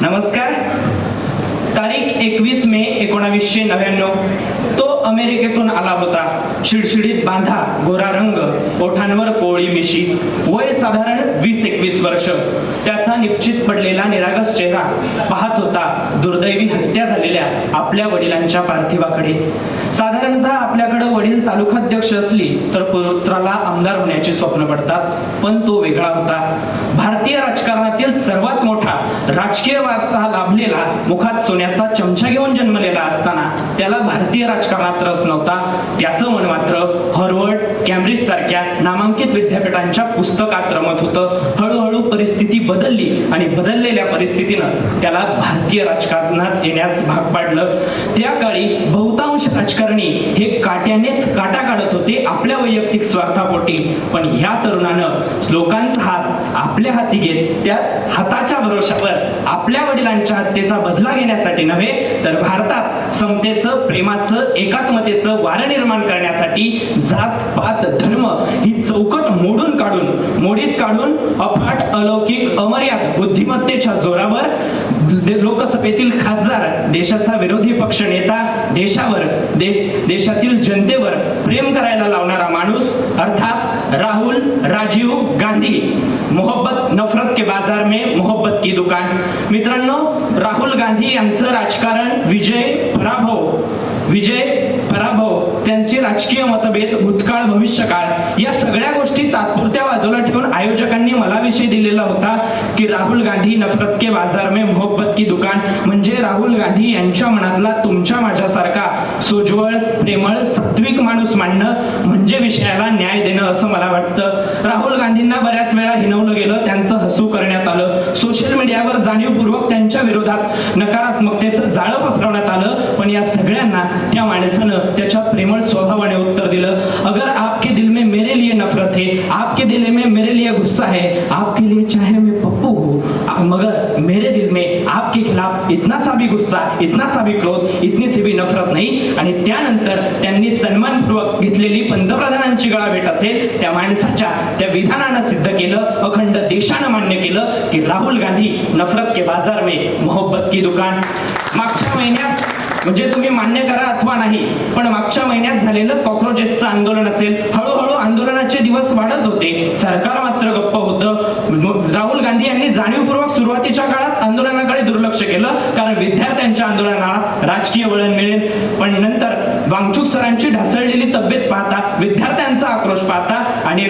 नमस्कार. तारीख 21 मे 1999. तो अमेरिकेतून आला होता. शिडशिडीत बांधा, गोरा रंग, ओठांवर कोळी मिशी, वय साधारण 20-21 वर्ष. त्याचा निश्चित पडलेला निरागस चेहरा पाहत होता दुर्दैवी हत्या झालेल्या आपल्या वडिलांच्या पार्थिवाकडे. साधारणतः आपल्याकडे वडील तालुकाध्यक्ष असली तर पुत्राला आमदार होण्याची स्वप्न पडतात, पण तो वेगळा होता. भारतीय राजकारणातील सर्वात मोठा राजकीय वारसा लाभलेला, मुखात सोन्याचा चमचा घेऊन जन्मलेला असताना त्याला भारतीय राजकारणात रस नव्हता. त्याचं मन मात्र हार्वर्ड, केम्ब्रिज सारख्या नामांकित विद्यापीठांच्या पुस्तकात रमत होतं. हळूहळू परिस्थिती बदलली आणि बदललेल्या परिस्थितीनं त्याला भारतीय राजकारणात येण्यास भाग पाडलं. त्या काळी बहुतांश राजकारणी हे काट्यानेच काटा काढत होते आपल्या वैयक्तिक स्वार्थापोटी, पण ह्या तरुणानं लोकांचा हात आपल्या हाती घेत त्यात हाताच्या भरोशावर आपल्या वडिलांच्या हत्येचा बदला घेण्यासाठी नव्हे तर भारतात समतेचं, प्रेमाचं, एकात्मतेचं वारं निर्माण करण्यासाठी जात पात धर्म ही चौकट मोडीत काढून अफाट, अलौकिक, अमर्याद बुद्धिमत्तेच्या जोरावर लोकसभेतील खासदार, देशाचा विरोधी पक्ष नेता, देशातील जनतेवर प्रेम करायला लावणारा माणूस अर्थात राहुल राजीव गांधी. मोहब्बत नफरत के बाजार में मोहब्बत की दुकान. मित्रांनो, राहुल गांधी यांचं राजकारण विजय पराभव, त्यांचे राजकीय मतभेद, भूतकाळ, भविष्यकाळ या सगळ्या गोष्टी तात्पुरत्या बाजूला ठेवून आयोजकांनी मला विषय दिलेला होता की राहुल गांधी नफरत के बाजार में मोहब्बत की दुकान, म्हणजे राहुल गांधी यांच्या मनातला तुमच्या माझ्यासारखा सोज्वळ, प्रेमळ, सात्विक माणूस मांडणं म्हणजे विषयाला न्याय देणं असं मला वाटतं. राहुल गांधींना बऱ्याच वेळा हिणवलं गेलं, त्यांचं हसू करण्यात आलं, सोशल मीडियावर जाणीवपूर्वक त्यांच्या विरोधात नकारात्मकतेचं जाळं पसरवण्यात आलं, पण या सगळ्यांना त्या माणसानं त्याच्या प्रेमळ स्वभावाने उत्तर दिलं. अगर आपके दिल में मेरे लिए नफरत है, आपके दिल में मेरे लिए गुस्सा है, आपके लिए चाहे मैं पप्पू हूँ, मगर मेरे दिल में आपके खिलाफ इतना सा भी गुस्सा, इतना सा भी क्रोध, इतनी सी भी नफरत नहीं. आणि त्यानंतर त्यांनी सन्मानपूर्वक घेतलेली पंतप्रधानांची गळाभेट असेल त्या माणसाच्या त्या विधानानं सिद्ध केलं, अखंड देशानं मान्य केलं की राहुल गांधी नफरत के बाजार में मोहब्बत की दुकान. मागच्या महिन्यात, म्हणजे तुम्ही मान्य करा अथवा नाही, पण मागच्या महिन्यात झालेलं कॉक्रोचेसचं आंदोलन असेल, हळूहळू आंदोलनाचे दिवस वाढत होते, सरकार मात्र गप्प होतं. राहुल गांधी यांनी जाणीवपूर्वक सुरुवातीच्या काळात आंदोलनाकडे दुर्लक्ष केलं, कारण विद्यार्थ्यांच्या आंदोलनाला राजकीय वळण मिळेल. पण नंतर वांगचूक सरांची ढासळलेली तब्येत पाहता, विद्यार्थ्यांचा आक्रोश पाहता आणि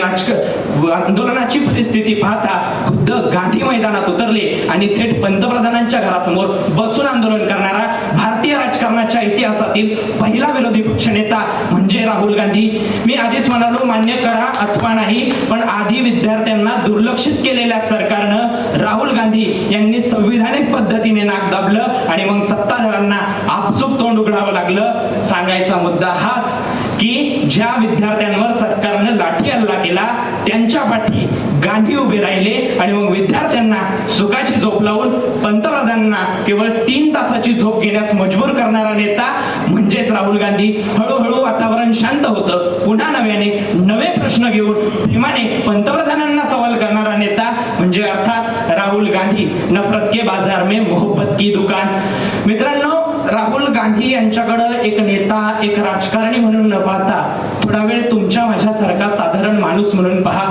आंदोलनाची परिस्थिती पाहता खुद्द गांधी मैदानात उतरले आणि थेट पंतप्रधानांच्या घरासमोर बसून आंदोलन करणारा भारतीय राजकारणाच्या इतिहासातील पहिला विरोधी पक्षनेता म्हणजे राहुल गांधी. मी आधीच म्हणालो, मान्य करा अथवा नाही, पण आधी विद्यार्थ्यांना दुर्लक्षित केलेल्या सरकारनं राहुल गांधी यांनी संविधानिक पद्धतीने नाक दाबलं आणि मग सत्ताधाऱ्यांना आपसूक तोंड उघडावं लागलं. सांगायचा मुद्दा हाच की ज्या विद्यार्थ्यांवर सरकारनं लाठी हल्ला केला त्यांच्या पाठी गांधी उभे राहिले आणि मग विद्यार्थ्यांना सुखाची झोप लावून पंतप्रधानांना केवळ 3 तासाची झोप घेण्यास मजबूर करणारा नेता म्हणजेच राहुल गांधी. हळूहळू वातावरण शांत होतं. पुन्हा नवे प्रश्न घेऊन प्रेमाने पंतप्रधानांना सवाल करणारा नेता म्हणजे अर्थात राहुल गांधी. नफरत के बाजार में मोहब्बत की दुकान. मित्रांनो, राहुल गांधी यांच्याकडे एक नेता, एक राजकारणी म्हणून न पाहता थोडा वेळ तुमच्या माझ्यासारखा साधारण माणूस म्हणून पहा.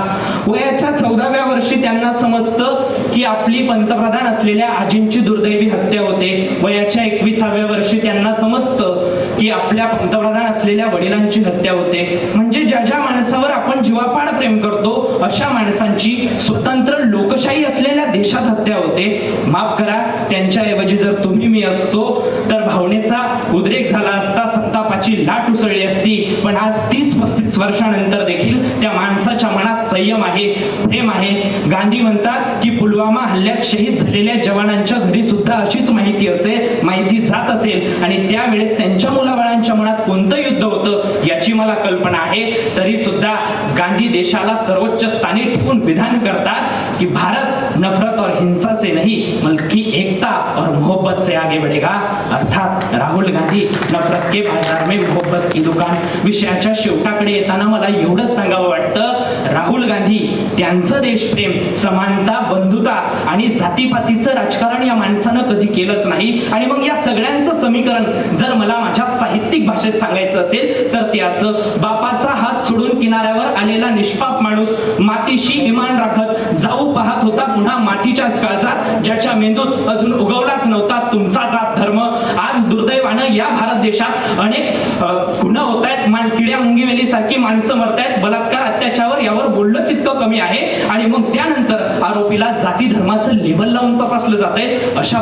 वयाच्या 14व्या वर्षी त्यांना समजतं की आपली पंतप्रधान असलेल्या आजींची दुर्दैवी हत्या होते. वयाच्या 21व्या वर्षी त्यांना समजतं की आपल्या पंतप्रधान असलेल्या वडिलांची हत्या होते. म्हणजे ज्या माणसावर आपण जीवापाड प्रेम करतो अशा माणसांची स्वतंत्र लोकशाही असलेल्या देशात हत्या होते. माफ करा, त्यांच्याऐवजी जर तुम्ही मी असतो तर भावनेचा उद्रेक झाला असता, संतापाची लाट उसळली असती. पण आज 30-35 वर्षानंतर देखील त्या माणसाच्या मनात संयम आहे, प्रेम आहे. गांधी म्हणतात की पुलवामा हल्ल्यात शहीद झालेल्या जवानांच्या घरी सुद्धा अशीच माहिती जात असेल आणि त्यावेळेस त्यांच्या मुलाबाळांच्या मनात कोणतं युद्ध होतं याची मला कल्पना आहे. तरी सुद्धा गांधी देशाला सर्वोच्च स्थानी ठेवून विधान करतात की भारत नफरत और हिंसा से नहीं बल्कि एकता और मोहब्बत से आगे बढ़ेगा. अर्थात राहुल गांधी गांधी नफरत के बाजार में मोहब्बत की दुकान. विषयाच्या शेवटाकडे येताना मला एवढंच सांगावं वाटतं, राहुल गांधी त्यांचं देशप्रेम, समानता, बंधुता आणि जातीपातीचं राजकारण या माणसानं कधी केलंच नाही. आणि मग या सगळ्यांचं समीकरण जर मला माझ्या साहित्यिक भाषेत सांगायचं असेल तर ते असं: बापाचा हात सोडून किनाऱ्यावर आलेला निष्पाप माणूस मातीशी इमान राखत जाऊ पाहत होता पुन्हा मातीच्याच काळजात, ज्याच्या मेंदूत अजून उगवलाच नव्हता तुमचा जात धर्म. आज दुर्दैवानं या भारत देशात अनेक गुन्हे होत आहेत, किड्या मुंगीवेली सारखी माणसं मरतायत, बलात्कार, अत्याचार यावर बोललं तितकं कमी आहे. आणि मग त्यानंतर आरोपीला जाती धर्माचं लेबल लावून तपासलं जातंय. अशा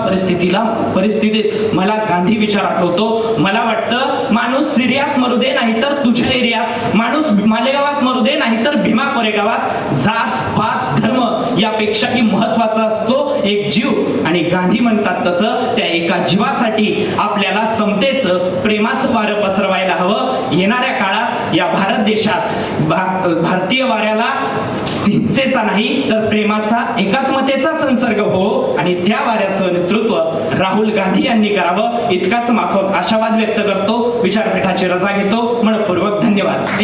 परिस्थितीत मला गांधी विचार आठवतो. मला वाटतं, माणूस सिरियात मरू दे नाहीतर तुझ्या एरियात, माणूस मालेगावात मरू दे नाहीतर भीमा कोरेगावात, जात पात धर्म यापेक्षाही महत्वाचा असतो एक जीव. आणि गांधी म्हणतात तसं त्या एका जीवासाठी आपल्याला समतेचं, प्रेमाचं वारं पसरवायला हवं. येणाऱ्या काळात या भारत देशात भारतीय वाऱ्याला हिंसेचा नाही तर प्रेमाचा, एकात्मतेचा संसर्ग हो आणि त्या वाऱ्याचं नेतृत्व राहुल गांधी यांनी करावं. इतकाच माफक आशावाद व्यक्त करतो. विचारपीठाची रजा घेतो. मनपूर्वक धन्यवाद.